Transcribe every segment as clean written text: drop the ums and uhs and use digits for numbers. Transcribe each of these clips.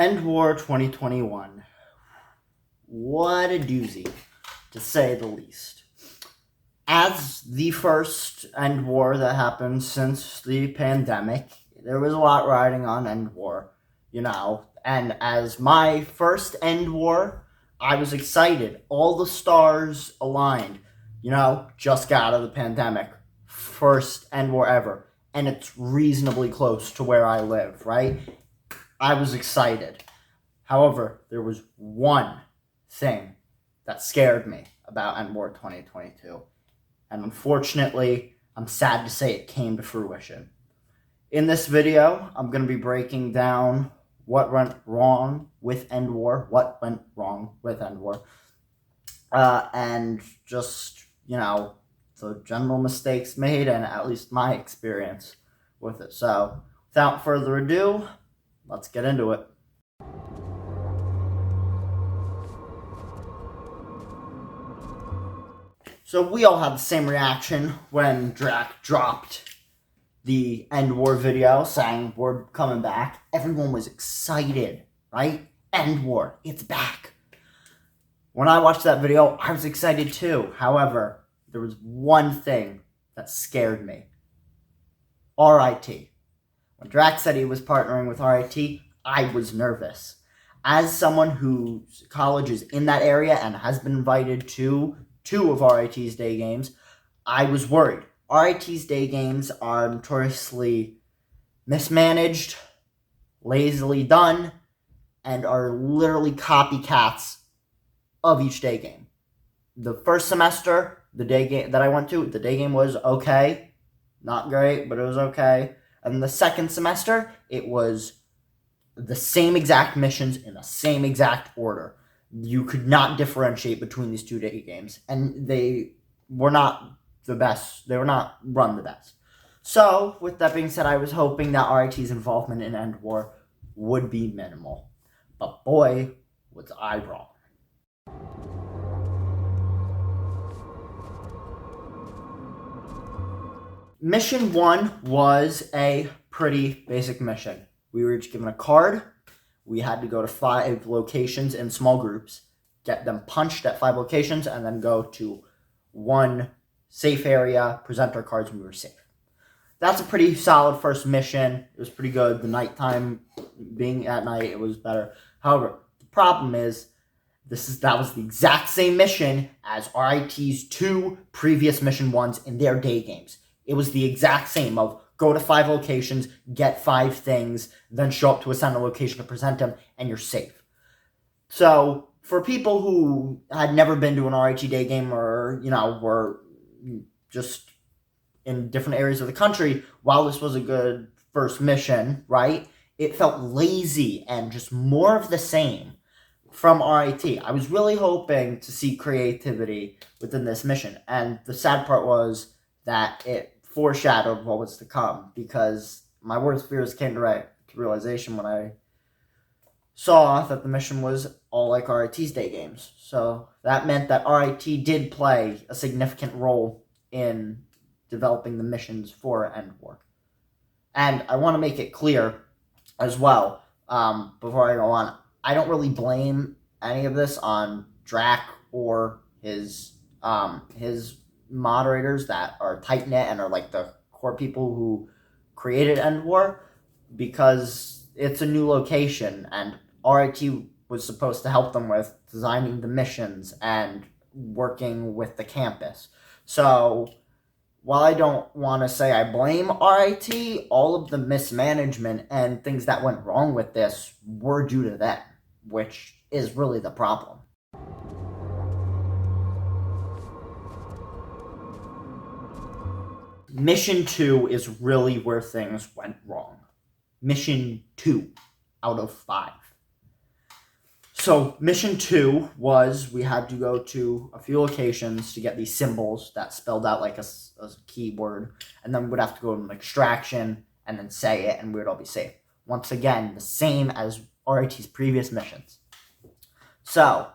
Endwar 2021. What a doozy, to say the least. As the first Endwar that happened since the pandemic, there was a lot riding on Endwar, and as my first Endwar, I was excited. All the stars aligned, just got out of the pandemic. First Endwar ever. And it's reasonably close to where I live, right? I was excited. However, there was one thing that scared me about Endwar 2022. And unfortunately, I'm sad to say it came to fruition. In this video, I'm going to be breaking down what went wrong with Endwar, and just, the general mistakes made and at least my experience with it. So, without further ado, let's get into it. So we all had the same reaction when Drac dropped the Endwar video saying we're coming back. Everyone was excited, right? Endwar, it's back. When I watched that video, I was excited too. However, there was one thing that scared me. RIT. When Drac said he was partnering with RIT, I was nervous. As someone whose college is in that area and has been invited to two of RIT's day games, I was worried. RIT's day games are notoriously mismanaged, lazily done, and are literally copycats of each day game. The first semester, the day game that I went to, the day game was okay. Not great, but it was okay. And the second semester, it was the same exact missions in the same exact order. You could not differentiate between these two day games. And they were not the best. They were not run the best. So, with that being said, I was hoping that RIT's involvement in Endwar would be minimal. But boy, was I wrong. Mission 1 was a pretty basic mission. We were each given a card. We had to go to 5 locations in small groups, get them punched at 5 locations, and then go to one safe area, present our cards, and we were safe. That's a pretty solid first mission. It was pretty good. The nighttime, being at night, it was better. However, the problem is, that was the exact same mission as RIT's 2 previous mission 1s in their day games. It was the exact same of go to 5 locations, get 5 things, then show up to a center location to present them, and you're safe. So, for people who had never been to an RIT day game or, were just in different areas of the country, while this was a good first mission, right, it felt lazy and just more of the same from RIT. I was really hoping to see creativity within this mission, and the sad part was that it foreshadowed what was to come, because my worst fears came to realization when I saw that the mission was all like RIT's day games. So that meant that RIT did play a significant role in developing the missions for Endwar. And I want to make it clear as well, before I go on, I don't really blame any of this on Drac or his moderators that are tight-knit and are like the core people who created Endwar, because it's a new location and RIT was supposed to help them with designing the missions and working with the campus. So while I don't want to say I blame RIT, all of the mismanagement and things that went wrong with this were due to them, which is really the problem. Mission 2 is really where things went wrong. Mission 2 out of 5. So, Mission 2 was we had to go to a few locations to get these symbols that spelled out like a keyword, and then we'd have to go to an extraction and then say it, and we'd all be safe. Once again, the same as RIT's previous missions. So,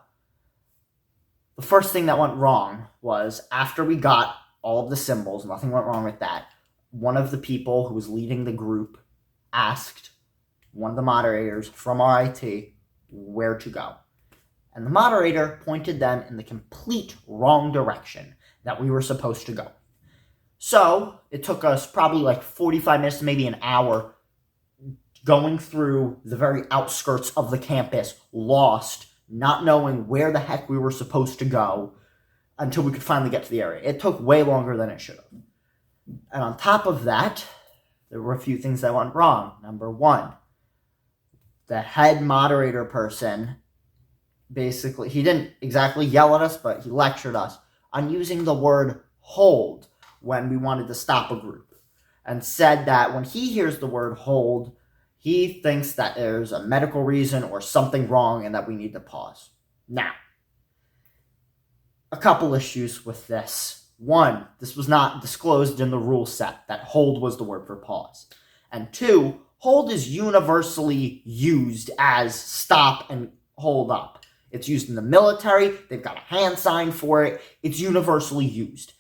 the first thing that went wrong was after we got all of the symbols, nothing went wrong with that, one of the people who was leading the group asked, one of the moderators from our IT, where to go. And the moderator pointed them in the complete wrong direction that we were supposed to go. So it took us probably like 45 minutes to maybe an hour going through the very outskirts of the campus, lost, not knowing where the heck we were supposed to go until we could finally get to the area. It took way longer than it should have. And on top of that, there were a few things that went wrong. Number one, the head moderator person, basically, he didn't exactly yell at us, but he lectured us on using the word hold when we wanted to stop a group, and said that when he hears the word hold, he thinks that there's a medical reason or something wrong and that we need to pause. Now, a couple issues with this. One, this was not disclosed in the rule set that hold was the word for pause. And two, hold is universally used as stop and hold up. It's used in the military. They've got a hand sign for it. It's universally used.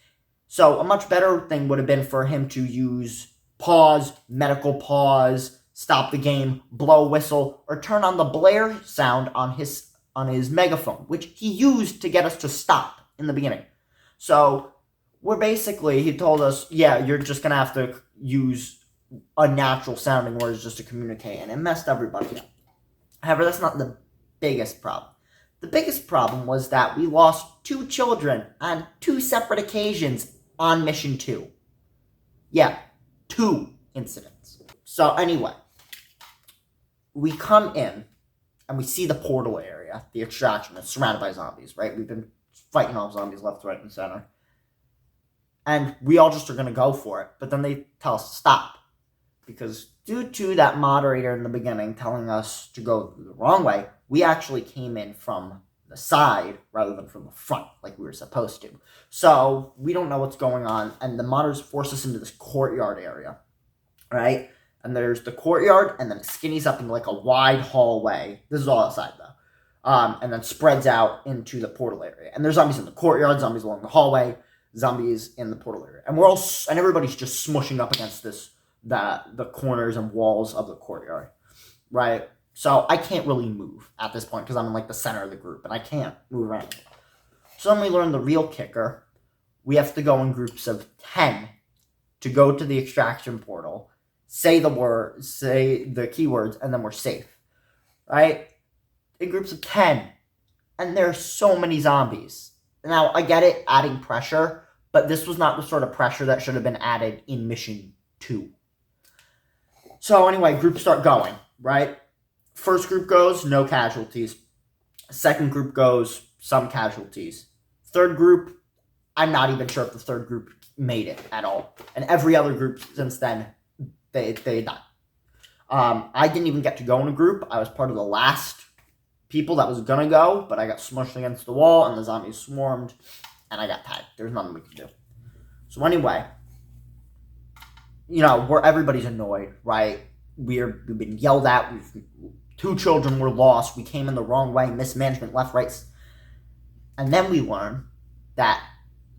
So a much better thing would have been for him to use pause, medical pause, stop the game, blow a whistle, or turn on the blare sound on his megaphone, which he used to get us to stop in the beginning. So he told us, yeah, you're just going to have to use unnatural sounding words just to communicate, and it messed everybody up. However, that's not the biggest problem. The biggest problem was that we lost 2 children on 2 separate occasions on Mission 2. Yeah, 2 incidents. So anyway, we come in and we see the portal area, the extraction. It's surrounded by zombies, right? We've been fighting off zombies left, right, and center. And we all just are going to go for it. But then they tell us to stop. Because due to that moderator in the beginning telling us to go the wrong way, we actually came in from the side rather than from the front like we were supposed to. So we don't know what's going on. And the moderators force us into this courtyard area, right? And there's the courtyard, and then it skinnies up into like a wide hallway. This is all outside, though. And then spreads out into the portal area. And there's zombies in the courtyard, zombies along the hallway, zombies in the portal area. And everybody's just smushing up against the corners and walls of the courtyard, right? So I can't really move at this point because I'm in like the center of the group, and I can't move around. So then we learn the real kicker. We have to go in groups of 10 to go to the extraction portal, say the keywords, and then we're safe, right? In groups of 10, and there's so many zombies. Now, I get it, adding pressure, but this was not the sort of pressure that should have been added in Mission 2. So anyway, groups start going, right? First group goes, no casualties. Second group goes, some casualties. Third group, I'm not even sure if the third group made it at all. And every other group since then, they died. I didn't even get to go in a group. I was part of the last people that was going to go, but I got smushed against the wall, and the zombies swarmed, and I got tagged. There's nothing we could do. So anyway, everybody's annoyed, right? We've been yelled at. 2 children were lost. We came in the wrong way. Mismanagement, left, right. And then we learn that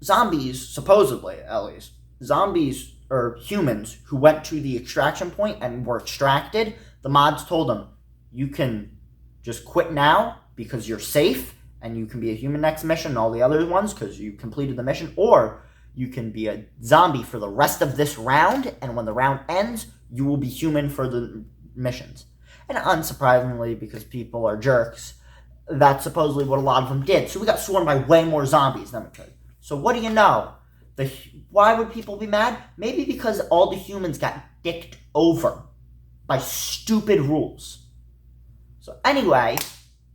zombies, supposedly at least, zombies or humans who went to the extraction point and were extracted, the mods told them, you can just quit now because you're safe and you can be a human next mission and all the other ones because you completed the mission, or you can be a zombie for the rest of this round, and when the round ends, you will be human for the missions. And unsurprisingly, because people are jerks, that's supposedly what a lot of them did. So we got swarmed by way more zombies than we could. So what do you know? Why would people be mad? Maybe because all the humans got dicked over by stupid rules. So anyway,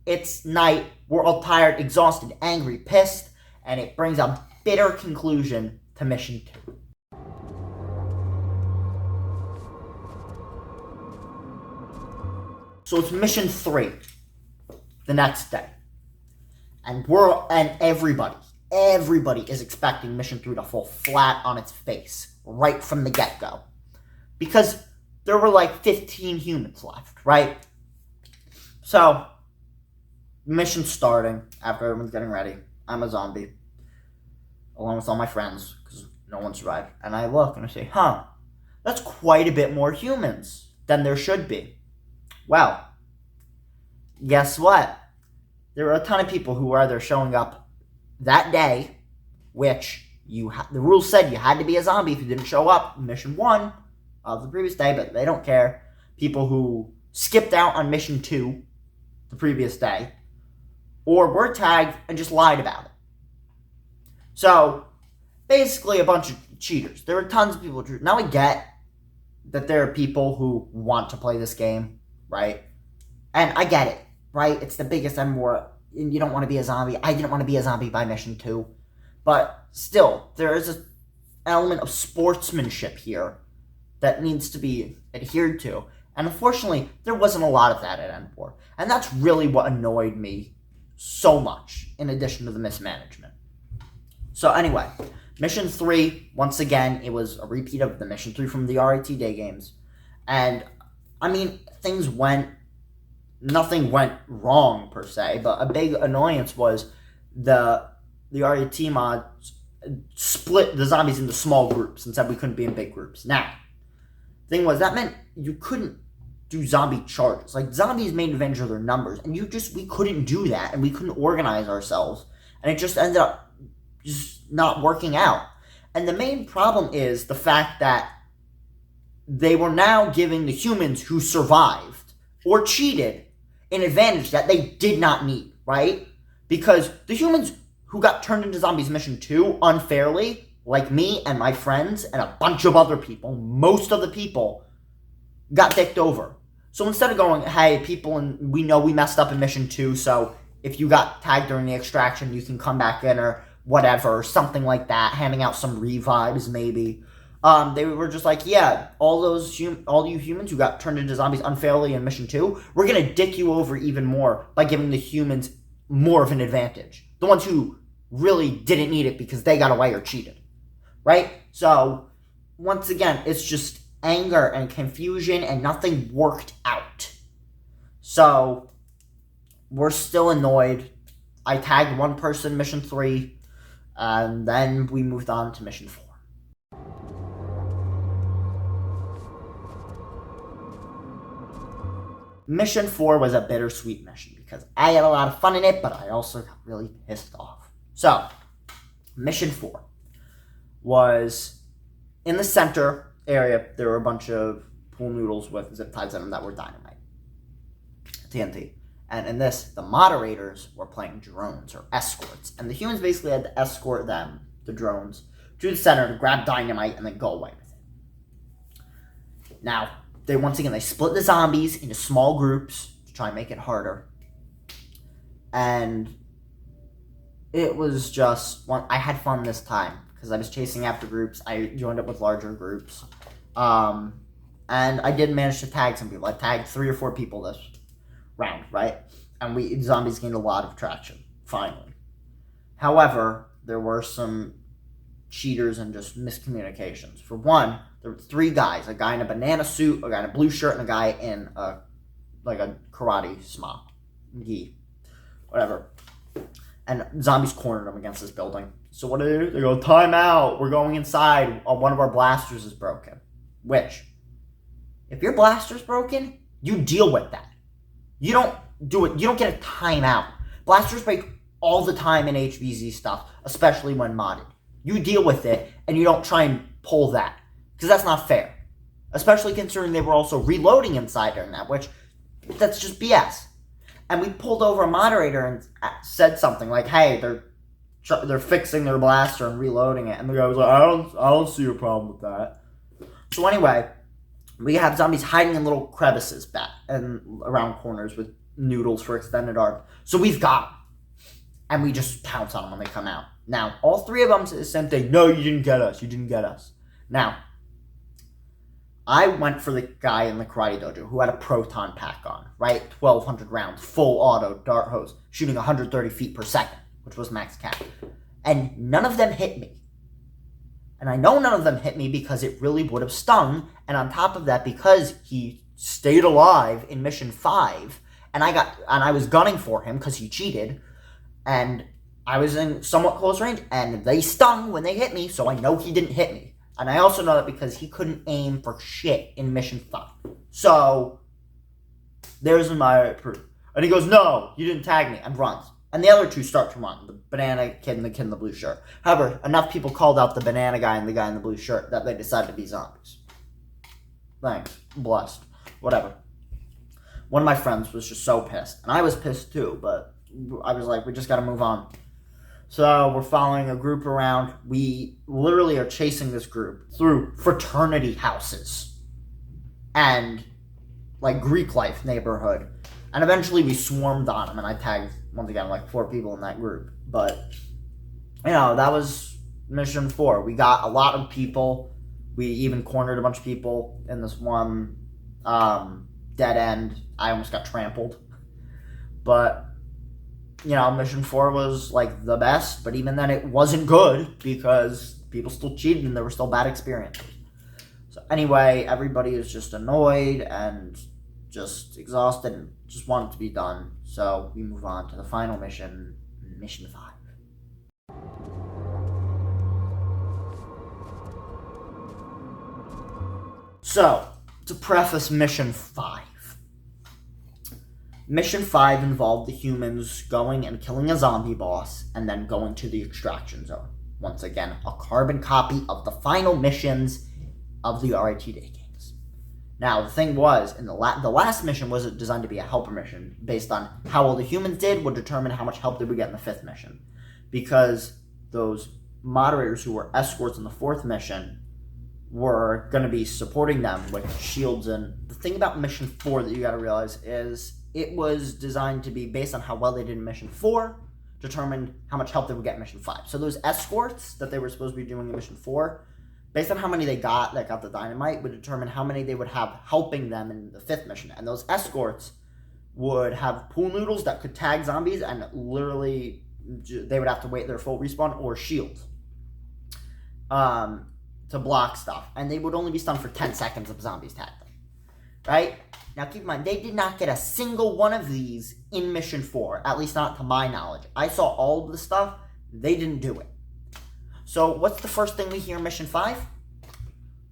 it's night. We're all tired, exhausted, angry, pissed, and it brings a bitter conclusion to Mission 2. So it's Mission 3, the next day. And everybody is expecting Mission 3 to fall flat on its face right from the get-go. Because there were like 15 humans left, right? So, mission's starting after everyone's getting ready. I'm a zombie, along with all my friends, because no one survived. And I look and I say, that's quite a bit more humans than there should be. Well, guess what? There were a ton of people who were either showing up that day, which the rules said you had to be a zombie if you didn't show up mission 1 of the previous day, but they don't care. People who skipped out on mission 2 the previous day, or were tagged and just lied about it. So, basically a bunch of cheaters. There were tons of people. Now I get that there are people who want to play this game, right? And I get it, right? It's the biggest Endwar, and you don't want to be a zombie. I didn't want to be a zombie by mission 2. But still, there is an element of sportsmanship here that needs to be adhered to. And unfortunately, there wasn't a lot of that at Endwar. And that's really what annoyed me so much, in addition to the mismanagement. So anyway, mission 3, once again, it was a repeat of the mission 3 from the RIT day games. And, I mean, nothing went wrong, per se, but a big annoyance was the RIT mods split the zombies into small groups and said we couldn't be in big groups. Now, the thing was, that meant you couldn't do zombie charges. Like, zombies made advantage of their numbers, and we couldn't do that, and we couldn't organize ourselves, and it just ended up just not working out. And the main problem is the fact that they were now giving the humans who survived or cheated an advantage that they did not need, right? Because the humans who got turned into zombies mission 2 unfairly, like me and my friends and a bunch of other people, most of the people got dicked over. So instead of going, hey, people, and we know we messed up in mission 2, so if you got tagged during the extraction, you can come back in, or whatever, something like that, handing out some revives maybe. They were just like, yeah, all you humans who got turned into zombies unfairly in mission 2, we're gonna dick you over even more by giving the humans more of an advantage. The ones who really didn't need it because they got away or cheated, right? So, once again, it's just anger and confusion, and nothing worked out. So, we're still annoyed. I tagged one person mission 3, and then we moved on to mission 4. Mission 4 was a bittersweet mission because I had a lot of fun in it, but I also got really pissed off. So, mission 4 was in the center area. There were a bunch of pool noodles with zip ties in them that were dynamite, TNT. And in this, the moderators were playing drones or escorts, and the humans basically had to escort them, the drones, to the center to grab dynamite and then go away with it. Now, they split the zombies into small groups to try and make it harder. And it was just I had fun this time because I was chasing after groups. I joined up with larger groups. And I did manage to tag some people. I tagged 3 or 4 people this round, right? And zombies gained a lot of traction, finally. However, there were some cheaters and just miscommunications. For one, there were 3 guys, a guy in a banana suit, a guy in a blue shirt, and a guy in a karate smock, gi, whatever. And zombies cornered them against this building. So what do? They go, time out, we're going inside. One of our blasters is broken. Which, if your blaster's broken, you deal with that. You don't do it. You don't get a timeout. Blasters break all the time in HVZ stuff, especially when modded. You deal with it, and you don't try and pull that. Because that's not fair. Especially considering they were also reloading inside during that, which, that's just BS. And we pulled over a moderator and said something like, hey, they're fixing their blaster and reloading it. And the guy was like, I don't see a problem with that. So anyway, we have zombies hiding in little crevices back and around corners with noodles for extended arm. So we've got them. And we just pounce on them when they come out. Now, all 3 of them said the same thing. No, you didn't get us. You didn't get us. Now, I went for the guy in the karate dojo who had a proton pack on, right? 1,200 rounds, full auto, dart hose, shooting 130 feet per second, which was max cap. And none of them hit me. And I know none of them hit me because it really would have stung. And on top of that, because he stayed alive in mission 5, and I was gunning for him because he cheated, and I was in somewhat close range, and they stung when they hit me, so I know he didn't hit me. And I also know that because he couldn't aim for shit in mission 5. So, There's my proof. And he goes, no, you didn't tag me, and runs. And the other two start to run, the banana kid and the kid in the blue shirt. However, enough people called out the banana guy and the guy in the blue shirt that they decided to be zombies. Thanks. Blessed. Whatever. One of my friends was just so pissed. And I was pissed too, but I was like, we just gotta move on. So we're following a group around. We literally are chasing this group through fraternity houses and like Greek life neighborhood. And eventually we swarmed on them, and I tagged, once again, like 4 people in that group. But, that was mission 4. We got a lot of people. We even cornered a bunch of people in this one dead end. I almost got trampled. But, mission 4 was, like, the best. But even then, it wasn't good because people still cheated and there were still bad experiences. So anyway, everybody is just annoyed and just exhausted and just want it to be done. So we move on to the final mission, mission 5. So, to preface mission 5. Mission 5 involved the humans going and killing a zombie boss and then going to the extraction zone. Once again, a carbon copy of the final missions of the RIT Day games. Now, the thing was, in the last mission was designed to be a helper mission, based on how well the humans did would determine how much help did we get in the 5th mission. Because those moderators who were escorts in the 4th mission were going to be supporting them with shields. And the thing about mission 4 that you got to realize is it was designed to be based on how well they did in mission 4, determined how much help they would get in mission 5. So those escorts that they were supposed to be doing in mission 4, based on how many they got that got the dynamite, would determine how many they would have helping them in the 5th mission. And those escorts would have pool noodles that could tag zombies, and literally they would have to wait their full respawn or shield to block stuff. And they would only be stunned for 10 seconds if zombies tagged them. Right? Now keep in mind, they did not get a single one of these in mission 4, at least not to my knowledge. I saw all of the stuff, they didn't do it. So, what's the first thing we hear in mission 5?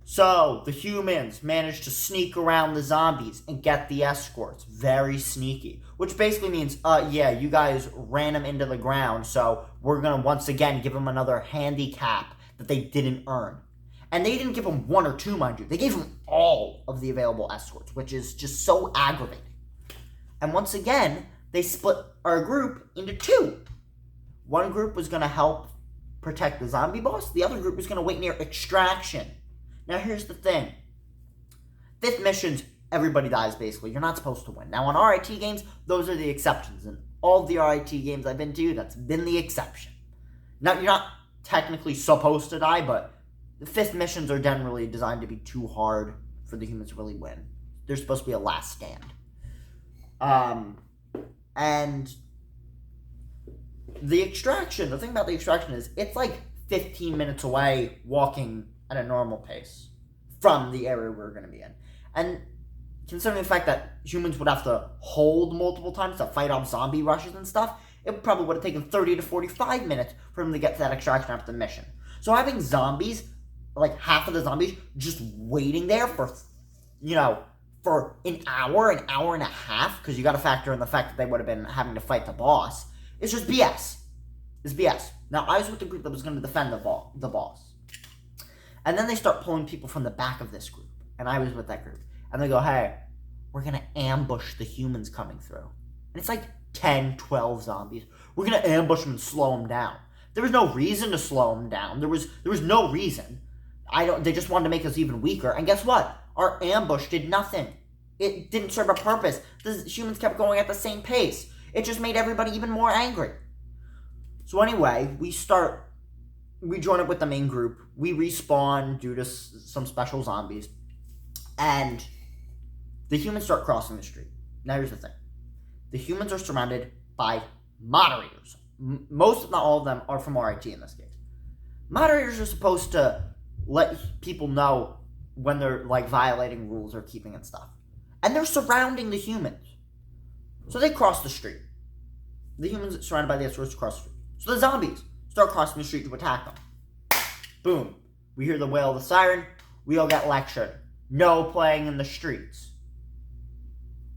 So, the humans managed to sneak around the zombies and get the escorts. Very sneaky. Which basically means, you guys ran them into the ground, so we're going to once again give them another handicap that they didn't earn. And they didn't give them 1 or 2, mind you. They gave them all of the available escorts, which is just so aggravating. And once again, they split our group into 2. One group was going to help protect the zombie boss. The other group was going to wait near extraction. Now, here's the thing. 5th missions, everybody dies, basically. You're not supposed to win. Now, on RIT games, those are the exceptions. And all the RIT games I've been to, that's been the exception. Now, you're not technically supposed to die, but the 5th missions are generally designed to be too hard for the humans to really win. They're supposed to be a last stand. And the extraction, the thing about the extraction is it's like 15 minutes away walking at a normal pace from the area we're going to be in. And considering the fact that humans would have to hold multiple times to fight off zombie rushes and stuff, it probably would have taken 30 to 45 minutes for them to get to that extraction after the mission. So having zombies, like half of the zombies, just waiting there for, for an hour and a half, because you got to factor in the fact that they would have been having to fight the boss, it's just BS. It's BS. Now, I was with the group that was going to defend the boss. And then they start pulling people from the back of this group. And I was with that group. And they go, hey, we're going to ambush the humans coming through. And it's like 10, 12 zombies. We're going to ambush them and slow them down. There was no reason to slow them down. There was no reason. They just wanted to make us even weaker. And guess what? Our ambush did nothing. It didn't serve a purpose. The humans kept going at the same pace. It just made everybody even more angry. So anyway, we join up with the main group. We respawn due to some special zombies. And the humans start crossing the street. Now here's the thing. The humans are surrounded by moderators. Most, if not all of them, are from RIT in this case. Moderators are supposed to let people know when they're violating rules or keeping and stuff. And they're surrounding the humans. So they cross the street. The humans surrounded by the escorts cross the street. So the zombies start crossing the street to attack them. Boom. We hear the wail of the siren. We all get lectured. No playing in the streets.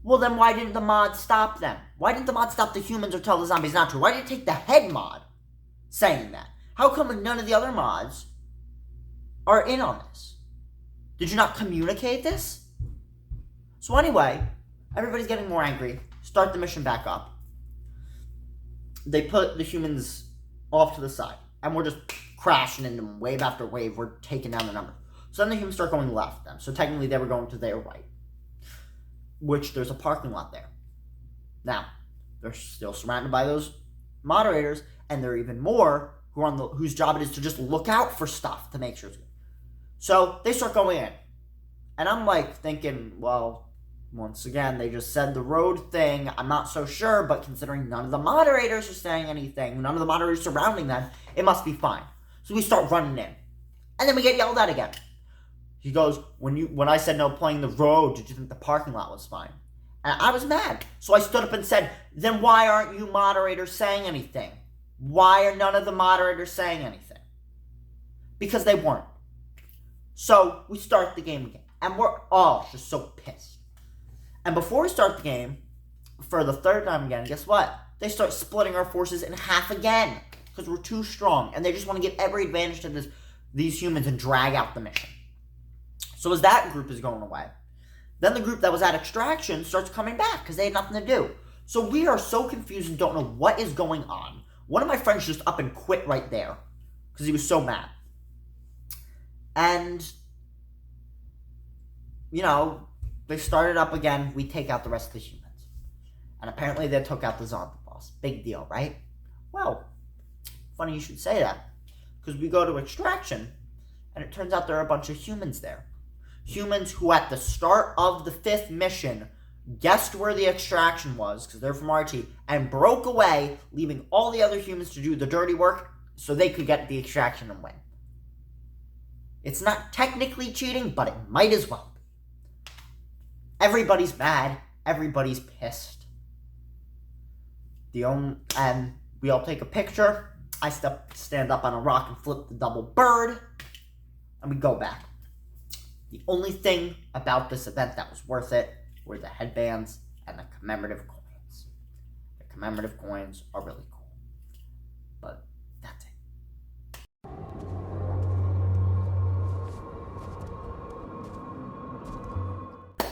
Well, then why didn't the mod stop them? Why didn't the mod stop the humans or tell the zombies not to? Why did it take the head mod saying that? How come none of the other mods are in on this? Did you not communicate this? So anyway, everybody's getting more angry. Start the mission back up. They put the humans off to the side, and we're just crashing into them wave after wave. We're taking down the number. So then the humans start going left then. So technically they were going to their right, which there's a parking lot there. Now, they're still surrounded by those moderators, and there are even more who are whose job it is to just look out for stuff to make sure it's good. So they start going in. And I'm like thinking, well, once again, they just said the road thing. I'm not so sure, but considering none of the moderators are saying anything, none of the moderators surrounding them, it must be fine. So we start running in. And then we get yelled at again. He goes, when I said no playing the road, did you think the parking lot was fine? And I was mad. So I stood up and said, then why aren't you moderators saying anything? Why are none of the moderators saying anything? Because they weren't. So we start the game again. And we're all just so pissed. And before we start the game, for the third time again, guess what? They start splitting our forces in half again. Because we're too strong. And they just want to give every advantage to these humans and drag out the mission. So as that group is going away, then the group that was at extraction starts coming back because they had nothing to do. So we are so confused and don't know what is going on. One of my friends just up and quit right there because he was so mad. And, you know, they started up again. We take out the rest of the humans. And apparently they took out the zombie boss. Big deal, right? Well, funny you should say that. Because we go to extraction, and it turns out there are a bunch of humans there. Humans who at the start of the 5th mission guessed where the extraction was, because they're from RT, and broke away, leaving all the other humans to do the dirty work so they could get the extraction and win. It's not technically cheating, but it might as well be. Everybody's mad. Everybody's pissed. And we all take a picture. I stand up on a rock and flip the double bird, and we go back. The only thing about this event that was worth it were the headbands and the commemorative coins. The commemorative coins are really cool. But that's it.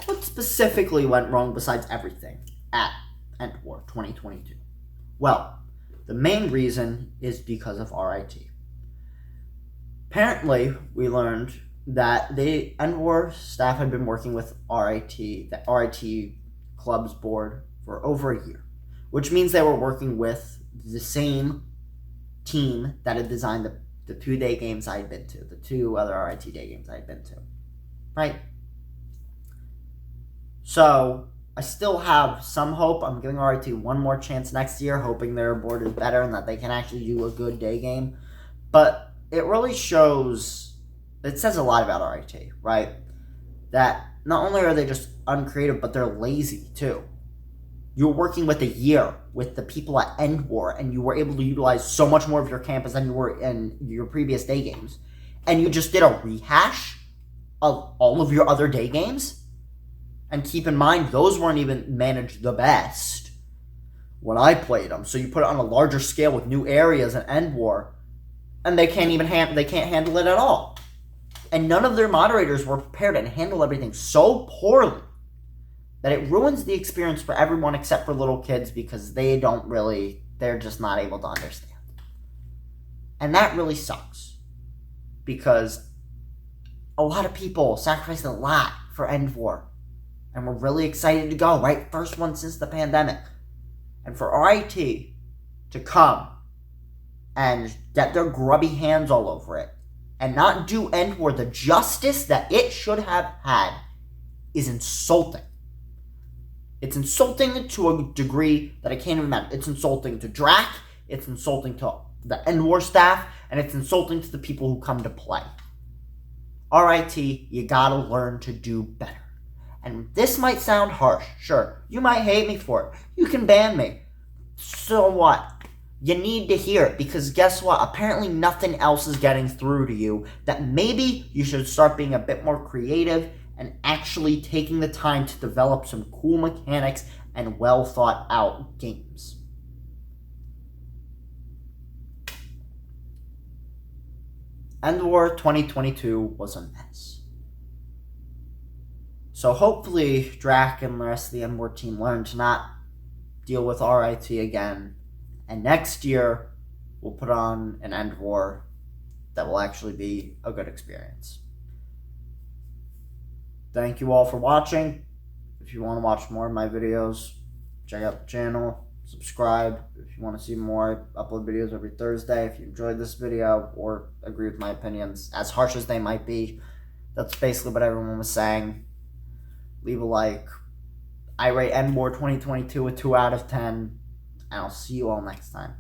What specifically went wrong besides everything at Endwar 2022? Well, the main reason is because of RIT. Apparently, we learned that the Endwar staff had been working with RIT, the RIT Club's board, for over a year, which means they were working with the same team that had designed the 2-day games I had been to, the 2 other RIT day games I had been to, right? So I still have some hope. I'm giving RIT one more chance next year, hoping their board is better and that they can actually do a good day game. But it really shows, it says a lot about RIT, right? That not only are they just uncreative, but they're lazy too. You're working with a year with the people at Endwar, and you were able to utilize so much more of your campus than you were in your previous day games. And you just did a rehash of all of your other day games? And keep in mind, those weren't even managed the best when I played them. So you put it on a larger scale with new areas and Endwar, and they can't even handle it at all. And none of their moderators were prepared and handled everything so poorly that it ruins the experience for everyone except for little kids because they're just not able to understand. And that really sucks because a lot of people sacrificed a lot for Endwar. And we're really excited to go, right? First one since the pandemic. And for RIT to come and get their grubby hands all over it and not do Endwar the justice that it should have had is insulting. It's insulting to a degree that I can't even imagine. It's insulting to Drac, it's insulting to the Endwar staff, and it's insulting to the people who come to play. RIT, you gotta learn to do better. And this might sound harsh, sure. You might hate me for it. You can ban me. So what? You need to hear it, because guess what? Apparently nothing else is getting through to you that maybe you should start being a bit more creative and actually taking the time to develop some cool mechanics and well thought out games. Endwar 2022 was a mess. So hopefully Drac and the rest of the Endwar team learn to not deal with RIT again, and next year we'll put on an Endwar that will actually be a good experience. Thank you all for watching. If you want to watch more of my videos, check out the channel, subscribe. If you want to see more, I upload videos every Thursday. If you enjoyed this video or agree with my opinions, as harsh as they might be, that's basically what everyone was saying. Leave a like. I rate Endwar 2022 a 2 out of 10, and I'll see you all next time.